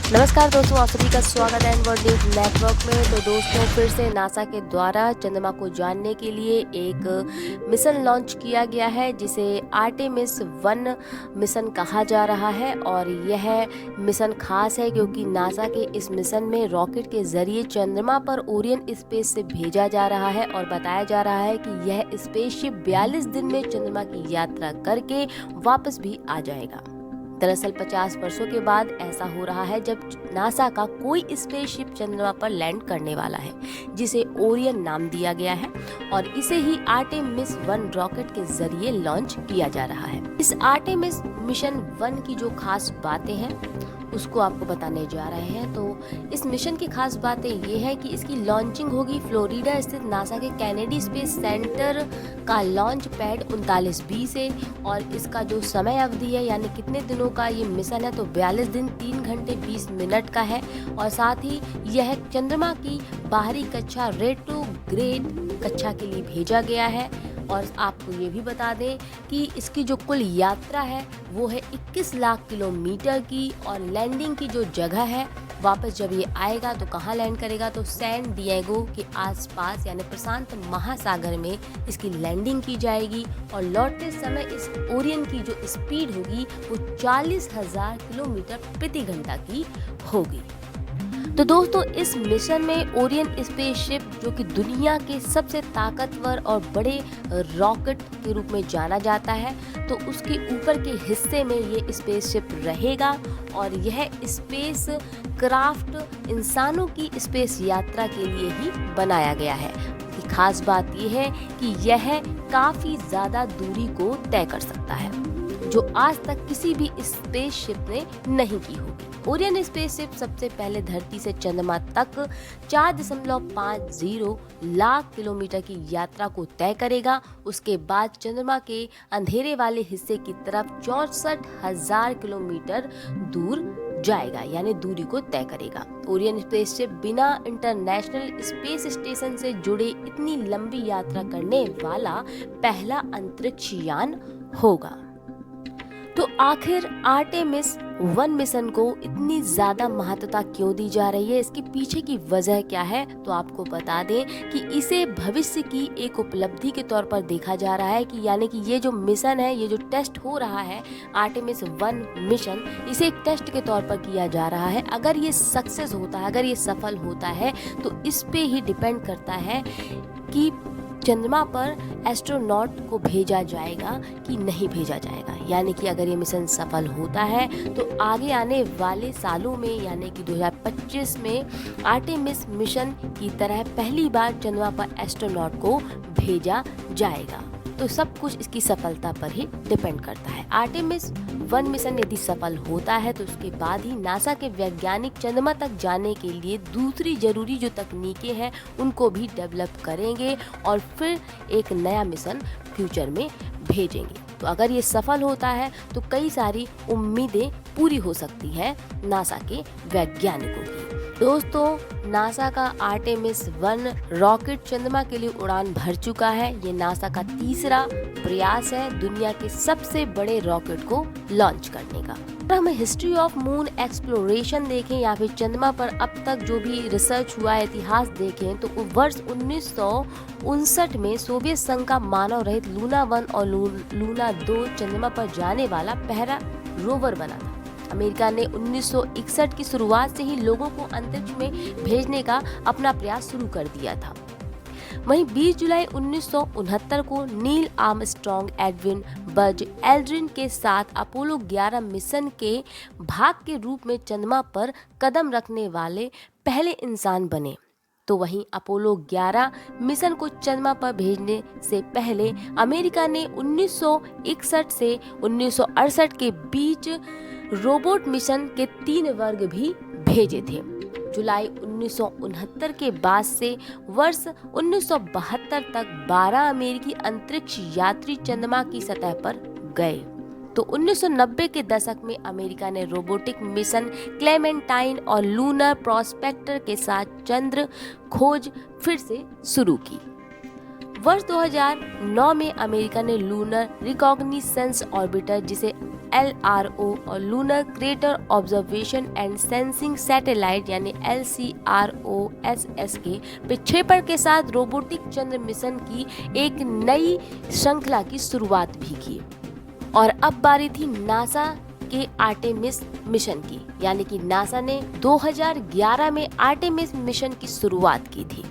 नमस्कार दोस्तों, आप सभी का स्वागत है वर्ल्ड न्यूज नेटवर्क में। तो दोस्तों, फिर से नासा के द्वारा चंद्रमा को जानने के लिए एक मिशन लॉन्च किया गया है जिसे आर्टेमिस 1 मिशन कहा जा रहा है। और यह मिशन खास है क्योंकि नासा के इस मिशन में रॉकेट के जरिए चंद्रमा पर ओरियन स्पेस से भेजा जा रहा है और बताया जा रहा है कि यह स्पेसशिप 42 दिन में चंद्रमा की यात्रा करके वापस भी आ जाएगा। दरअसल 50 वर्षों के बाद ऐसा हो रहा है जब नासा का कोई स्पेसशिप चंद्रमा पर लैंड करने वाला है, जिसे ओरियन नाम दिया गया है और इसे ही आर्टेमिस 1 रॉकेट के जरिए लॉन्च किया जा रहा है। इस आर्टेमिस मिशन 1 की जो खास बातें हैं उसको आपको बताने जा रहे हैं। तो इस मिशन की खास बातें ये है कि इसकी लॉन्चिंग होगी फ्लोरिडा स्थित नासा के कैनेडी स्पेस सेंटर का लॉन्च पैड 39B से। और इसका जो समय अवधि है यानी कितने दिनों का ये मिशन है, तो 42 दिन 3 घंटे 20 मिनट का है। और साथ ही यह चंद्रमा की बाहरी कक्षा रेट्रोग्रेड कक्षा के लिए भेजा गया है। और आपको ये भी बता दें कि इसकी जो कुल यात्रा है वो है 21 लाख किलोमीटर की। और लैंडिंग की जो जगह है, वापस जब ये आएगा तो कहाँ लैंड करेगा, तो सैन डिएगो के आसपास यानी प्रशांत महासागर में इसकी लैंडिंग की जाएगी। और लौटते समय इस ओरियन की जो स्पीड होगी वो 40,000 किलोमीटर प्रति घंटा की होगी। तो दोस्तों, इस मिशन में ओरियन स्पेसशिप, जो कि दुनिया के सबसे ताकतवर और बड़े रॉकेट के रूप में जाना जाता है, तो उसके ऊपर के हिस्से में ये स्पेसशिप रहेगा। और यह स्पेस क्राफ्ट इंसानों की स्पेस यात्रा के लिए ही बनाया गया है। इसकी खास बात यह है कि यह काफी ज्यादा दूरी को तय कर सकता है, जो आज तक किसी भी स्पेसशिप ने नहीं की होगी। ओरियन स्पेसशिप सबसे पहले धरती से चंद्रमा तक 4.50 लाख किलोमीटर की यात्रा को तय करेगा। उसके बाद चंद्रमा के अंधेरे वाले हिस्से की तरफ 64,000 किलोमीटर दूर जाएगा, यानी दूरी को तय करेगा। ओरियन स्पेसशिप बिना इंटरनेशनल स्पेस स्टेशन से जुड़े इतनी लंबी यात्रा करने वाला पहला अंतरिक्ष यान होगा। तो आखिर आर्टेमिस 1 मिशन को इतनी ज्यादा महत्वता क्यों दी जा रही है, इसके पीछे की वजह क्या है, तो आपको बता दें कि इसे भविष्य की एक उपलब्धि के तौर पर देखा जा रहा है कि यानी कि ये जो मिशन है, ये जो टेस्ट हो रहा है आर्टेमिस 1 मिशन, इसे एक टेस्ट के तौर पर किया जा रहा है। अगर ये सक्सेस होता है, अगर ये सफल होता है, तो इस पे ही डिपेंड करता है कि चंद्रमा पर एस्ट्रोनॉट को भेजा जाएगा कि नहीं भेजा जाएगा। यानी कि अगर ये मिशन सफल होता है तो आगे आने वाले सालों में यानी कि 2025 में आर्टेमिस मिशन की तरह पहली बार चंद्रमा पर एस्ट्रोनॉट को भेजा जाएगा। तो सब कुछ इसकी सफलता पर ही डिपेंड करता है। आर्टेमिस 1 मिशन यदि सफल होता है तो उसके बाद ही नासा के वैज्ञानिक चंद्रमा तक जाने के लिए दूसरी जरूरी जो तकनीकें हैं उनको भी डेवलप करेंगे और फिर एक नया मिशन फ्यूचर में भेजेंगे। तो अगर ये सफल होता है तो कई सारी उम्मीदें पूरी हो सकती है नासा के वैज्ञानिकों की। दोस्तों, नासा का आर्टेमिस 1 रॉकेट चंद्रमा के लिए उड़ान भर चुका है। ये नासा का तीसरा प्रयास है दुनिया के सबसे बड़े रॉकेट को लॉन्च करने का। अगर हम हिस्ट्री ऑफ मून एक्सप्लोरेशन देखें या फिर चंद्रमा पर अब तक जो भी रिसर्च हुआ है, इतिहास देखें, तो वर्ष 1959 में सोवियत संघ का मानव रहित लूना 1 और लूना 2 चंद्रमा पर जाने वाला पहला रोवर बना था। अमेरिका ने 1961 की शुरुआत से ही लोगों को अंतरिक्ष में भेजने का अपना प्रयास शुरू कर दिया था। वहीं 20 जुलाई 1969 को Neil Armstrong, Edwin Buzz Aldrin के साथ अपोलो 11 मिशन के भाग के रूप में चंद्रमा पर कदम रखने वाले पहले इंसान बने। तो वहीं अपोलो 11 मिशन को चंद्रमा पर भेजने से पहले अमेरिका ने 1961 से 1968 के बीच रोबोट मिशन के 3 वर्ग भी भेजे थे। जुलाई 1969 के बाद से वर्ष 1972 तक 12 अमेरिकी अंतरिक्ष यात्री चंद्रमा की सतह पर गए। तो 1990 के दशक में अमेरिका ने रोबोटिक मिशन क्लेमेंटाइन और लूनर प्रोस्पेक्टर के साथ चंद्र खोज फिर से शुरू की। वर्ष 2009 में अमेरिका ने लूनर रिकॉग्निसेंस ऑर्बिटर जिसे LRO और lunar crater observation and sensing satellite यानी LCROSS के प्रक्षेपण के साथ रोबोटिक चंद्र मिशन की एक नई श्रृंखला की शुरुआत भी की। और अब बारी थी नासा के आर्टेमिस मिशन की, यानी कि नासा ने 2011 में आर्टेमिस मिशन की शुरुआत की थी।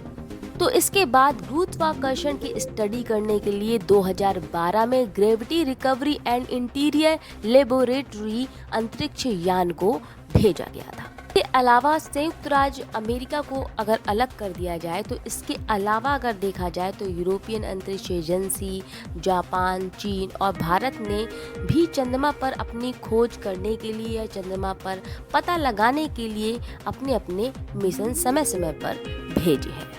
तो इसके बाद गुरुत्वाकर्षण की स्टडी करने के लिए 2012 में gravity recovery and interior laboratory अंतरिक्ष यान को भेजा गया था। इसके अलावा संयुक्त राज्य अमेरिका को अगर अलग कर दिया जाए तो इसके अलावा अगर देखा जाए तो यूरोपियन अंतरिक्ष एजेंसी, जापान, चीन और भारत ने भी चंद्रमा पर अपनी खोज करने के लिए या चंद्रमा पर पता लगाने के लिए अपने अपने मिशन समय समय पर भेजे हैं।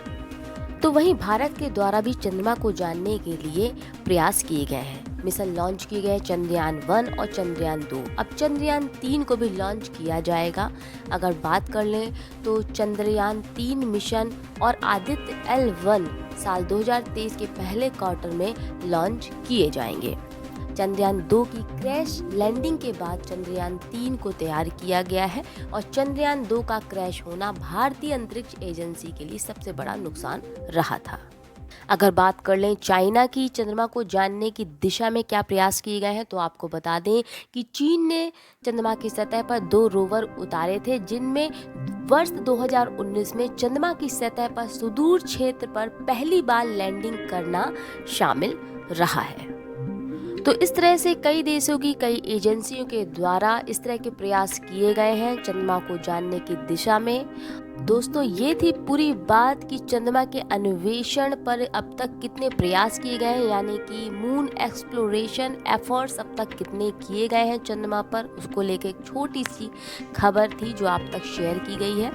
तो वहीं भारत के द्वारा भी चंद्रमा को जानने के लिए प्रयास किए गए हैं। मिशन लॉन्च किए गए चंद्रयान 1 और चंद्रयान 2। अब चंद्रयान 3 को भी लॉन्च किया जाएगा। अगर बात कर लें तो चंद्रयान 3 मिशन और आदित्य L1 साल 2023 के पहले क्वार्टर में लॉन्च किए जाएंगे। चंद्रयान 2 की क्रैश लैंडिंग के बाद चंद्रयान 3 को तैयार किया गया है और चंद्रयान 2 का क्रैश होना भारतीय अंतरिक्ष एजेंसी के लिए सबसे बड़ा नुकसान रहा था। अगर बात कर लें चाइना की चंद्रमा को जानने की दिशा में क्या प्रयास किए गए हैं तो आपको बता दें कि चीन ने चंद्रमा की सतह पर 2 रोवर उतारे थे, जिनमें वर्ष 2019 में चंद्रमा की सतह पर सुदूर क्षेत्र पर पहली बार लैंडिंग करना शामिल रहा है। तो इस तरह से कई देशों की कई एजेंसियों के द्वारा इस तरह के प्रयास किए गए हैं चंद्रमा को जानने की दिशा में। दोस्तों, ये थी पूरी बात कि चंद्रमा के अन्वेषण पर अब तक कितने प्रयास किए गए हैं, यानी कि मून एक्सप्लोरेशन एफर्ट्स अब तक कितने किए गए हैं चंद्रमा पर, उसको लेकर एक छोटी सी खबर थी जो आप तक शेयर की गई है।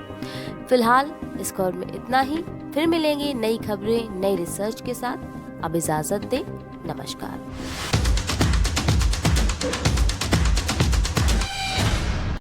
फिलहाल इस खबर में इतना ही। फिर मिलेंगे नई खबरें नई रिसर्च के साथ। अब इजाजत दें। नमस्कार।